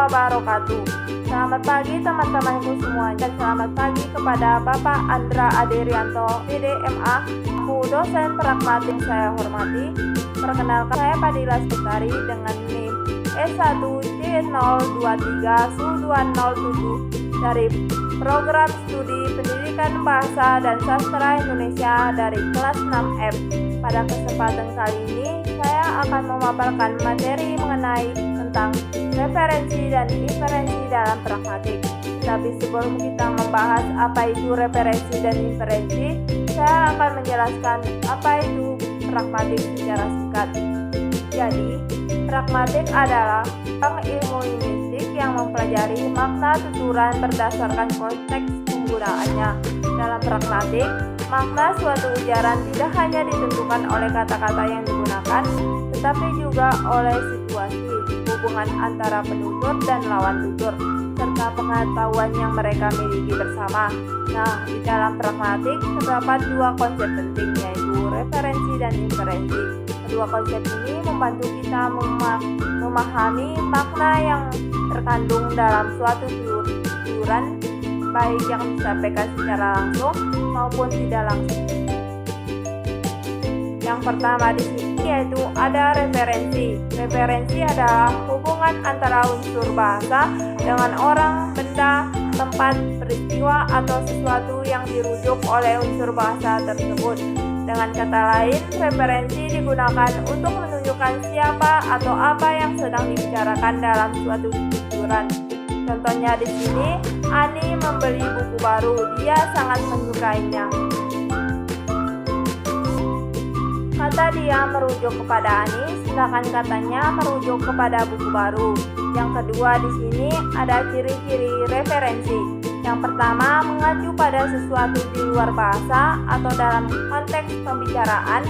wabarakatuh. Selamat pagi teman-temanku semua, dan selamat pagi kepada Bapak Andra Aderianto, PDMA, aku dosen pragmatik saya hormati. Perkenalkan, saya Fadila Sutari dengan NIM S1C023-207 dari Program Studi Pendidikan Bahasa dan Sastra Indonesia dari kelas 6F. Pada kesempatan kali ini, saya akan memaparkan materi mengenai tentang referensi dan inferensi dalam pragmatik. Tapi sebelum kita membahas apa itu referensi dan inferensi, saya akan menjelaskan apa itu pragmatik secara singkat. Jadi, pragmatik adalah ilmu linguistik yang mempelajari makna tuturan berdasarkan konteks penggunaannya. Dalam pragmatik, makna suatu ujaran tidak hanya ditentukan oleh kata-kata yang digunakan, tetapi juga oleh situasi, hubungan antara penutur dan lawan tutur, serta pengetahuan yang mereka miliki bersama. Nah, di dalam pragmatik terdapat dua konsep penting, yaitu referensi dan inferensi. Kedua konsep ini membantu kita memahami makna yang terkandung dalam suatu tuturan, baik yang disampaikan secara langsung maupun tidak langsung. Yang pertama di sini yaitu ada referensi. Referensi adalah hubungan antara unsur bahasa dengan orang, benda, tempat, peristiwa, atau sesuatu yang dirujuk oleh unsur bahasa tersebut. Dengan kata lain, referensi digunakan untuk menunjukkan siapa atau apa yang sedang dibicarakan dalam suatu tuturan. Contohnya di sini, Ani membeli buku baru. Dia sangat menyukainya. Kata dia merujuk kepada Ani, sedangkan katanya merujuk kepada buku baru. Yang kedua di sini ada ciri-ciri referensi. Yang pertama, mengacu pada sesuatu di luar bahasa atau dalam konteks pembicaraan.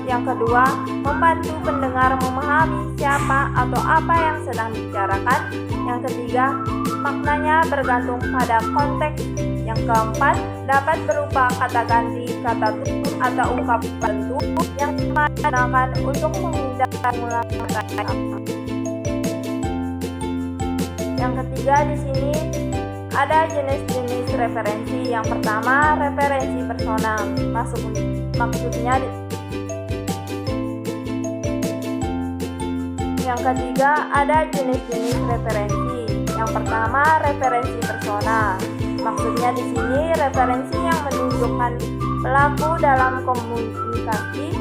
Yang kedua, membantu pendengar memahami siapa atau apa yang sedang dibicarakan. Yang ketiga, maknanya bergantung pada konteks. Yang keempat, dapat berupa kata ganti, kata tutur, atau ungkapan bantu yang digunakan untuk menghindari ulang kata. Yang ketiga di sini ada jenis-jenis referensi. Yang pertama, referensi personal. Maksudnya yang ketiga ada jenis-jenis referensi. Yang pertama, referensi personal. Maksudnya di sini referensi yang menunjukkan pelaku dalam komunikasi.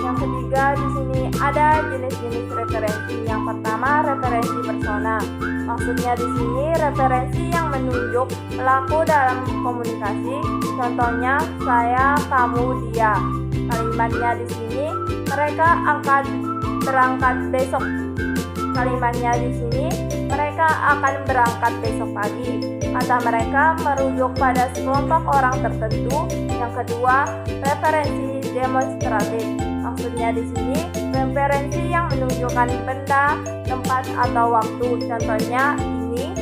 Yang ketiga di sini ada jenis-jenis referensi. Yang pertama, referensi personal. Maksudnya di sini referensi yang menunjuk pelaku dalam komunikasi. Contohnya saya, kamu, dia. Kalimatnya di sini mereka akan berangkat besok. Kalimatnya di sini mereka akan berangkat besok pagi. Kata mereka merujuk pada sekelompok orang tertentu. Yang kedua, referensi demonstratif. Maksudnya di sini referensi yang menunjukkan benda, tempat, atau waktu. Contohnya ini,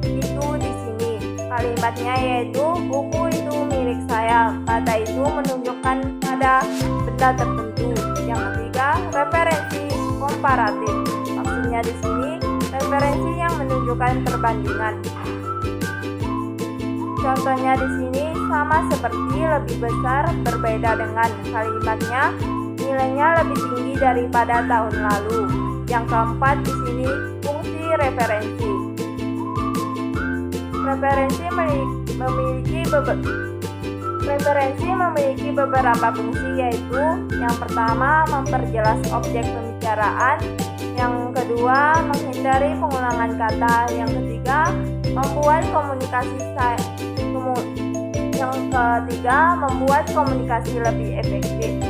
itu di sini. Kalimatnya yaitu buku itu milik saya. Kata itu menunjukkan pada benda tertentu. Yang ketiga, referensi komparatif. Maksudnya di sini referensi yang menunjukkan perbandingan. Contohnya di sini sama seperti lebih besar, berbeda dengan. Kalimatnya nilainya lebih tinggi daripada tahun lalu. Yang keempat di sini fungsi referensi. Referensi memiliki beberapa fungsi, yaitu yang pertama memperjelas objek pembicaraan, yang kedua menghindari pengulangan kata, yang ketiga membuat komunikasi lebih efektif.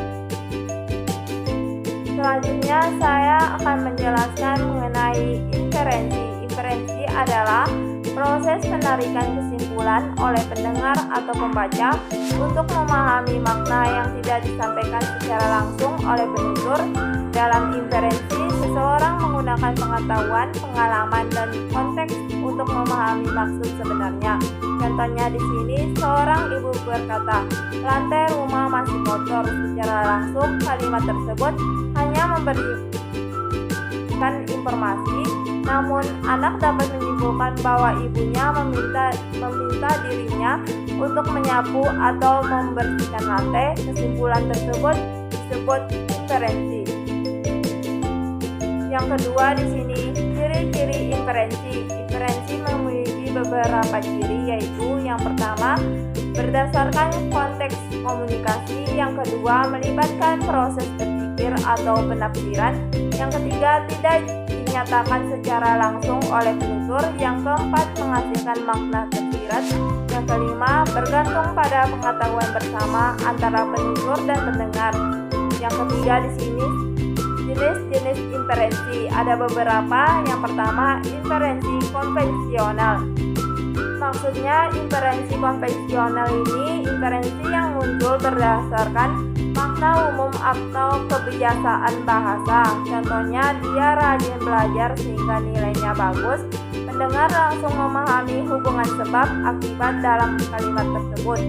Selanjutnya saya akan menjelaskan mengenai inferensi. Inferensi adalah proses penarikan kesimpulan oleh pendengar atau pembaca untuk memahami makna yang tidak disampaikan secara langsung oleh penutur. Dalam inferensi, seseorang menggunakan pengetahuan, pengalaman, dan konteks untuk memahami maksud sebenarnya. Contohnya di sini, seorang ibu berkata, lantai rumah masih kotor. Secara langsung, kalimat tersebut hanya memberikan informasi, namun anak dapat menyimpulkan bahwa ibunya meminta dirinya untuk menyapu atau membersihkan lantai. Kesimpulan tersebut disebut inferensi. Yang kedua di sini, ciri-ciri inferensi. Inferensi memiliki beberapa ciri, yaitu yang pertama, berdasarkan konteks komunikasi. Yang kedua, melibatkan proses berpikir atau penafsiran. Yang ketiga, tidak dinyatakan secara langsung oleh penutur. Yang keempat, menghasilkan makna tersirat. Yang kelima, bergantung pada pengetahuan bersama antara penutur dan pendengar. Yang ketiga di sini, jenis-jenis inferensi. Ada beberapa. Yang pertama, inferensi konvensional. Maksudnya, inferensi konvensional ini inferensi yang muncul berdasarkan makna umum atau kebiasaan bahasa. Contohnya, dia rajin belajar sehingga nilainya bagus. Pendengar langsung memahami hubungan sebab akibat dalam kalimat tersebut.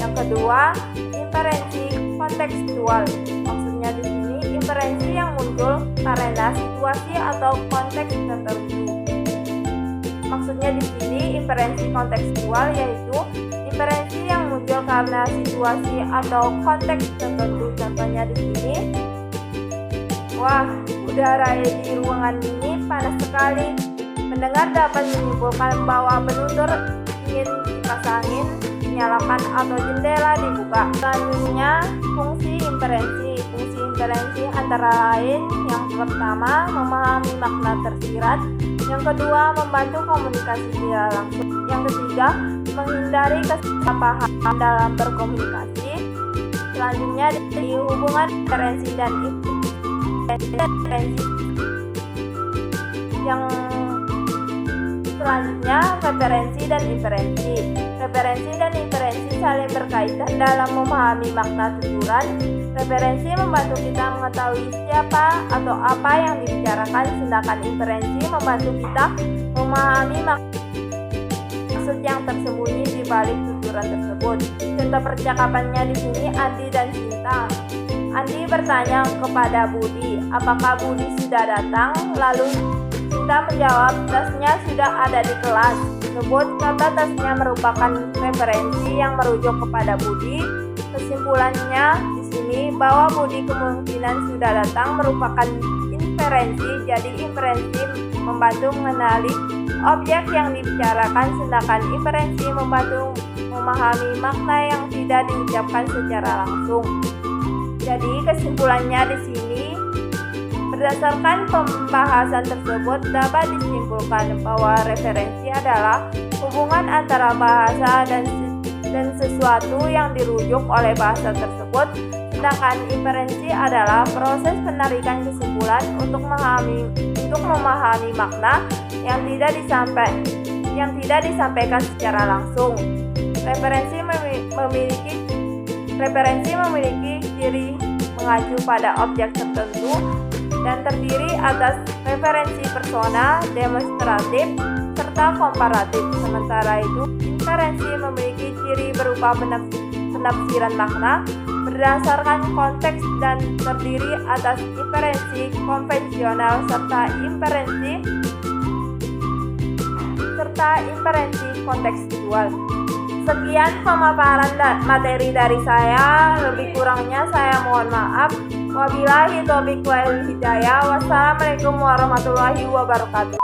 Yang kedua, inferensi kontekstual. Maksudnya di sini inferensi yang muncul karena situasi atau konteks tertentu. Maksudnya di sini inferensi kontekstual yaitu inferensi yang muncul karena situasi atau konteks tertentu. Contohnya di sini, wah, udara di ruangan ini panas sekali. Pendengar dapat menyimpulkan bahwa penutur ingin kipas angin dinyalakan atau jendela dibuka. Selanjutnya, fungsi inferensi. Fungsi inferensi antara lain yang pertama, memahami makna tersirat. Yang kedua, membantu komunikasi tidak langsung. Yang ketiga, menghindari kesalahpahaman dalam berkomunikasi. Selanjutnya, di hubungan referensi dan inferensi. Yang selanjutnya, referensi dan inferensi. Referensi dan inferensi saling berkaitan dalam memahami makna tujuan. Referensi membantu kita mengetahui siapa atau apa yang dibicarakan, sedangkan inferensi membantu kita memahami maksud yang tersembunyi di balik tujuan tersebut. Contoh percakapannya di sini, Andi dan Cinta. Andi bertanya kepada Budi, apakah Budi sudah datang? Lalu Cinta menjawab, tasnya sudah ada di kelas. Sebut kata tasnya merupakan referensi yang merujuk kepada Budi. Kesimpulannya di sini bahwa Budi kemungkinan sudah datang merupakan inferensi. Jadi inferensi membantu mengenali objek yang dibicarakan, sedangkan inferensi membantu memahami makna yang tidak diucapkan secara langsung. Jadi kesimpulannya di sini, berdasarkan pembahasan tersebut dapat disimpulkan bahwa referensi adalah hubungan antara bahasa dan sesuatu yang dirujuk oleh bahasa tersebut, sedangkan inferensi adalah proses penarikan kesimpulan untuk memahami makna yang tidak disampaikan secara langsung. Referensi memiliki ciri mengacu pada objek tertentu dan terdiri atas referensi persona, demonstratif, serta komparatif. Sementara itu, inferensi memiliki ciri berupa penafsiran makna berdasarkan konteks dan terdiri atas inferensi konvensional serta inferensi kontekstual. Sekian pemaparan materi dari saya, lebih kurangnya saya mohon maaf. Wabillahi taufiq wal hidayah. Wassalamualaikum warahmatullahi wabarakatuh.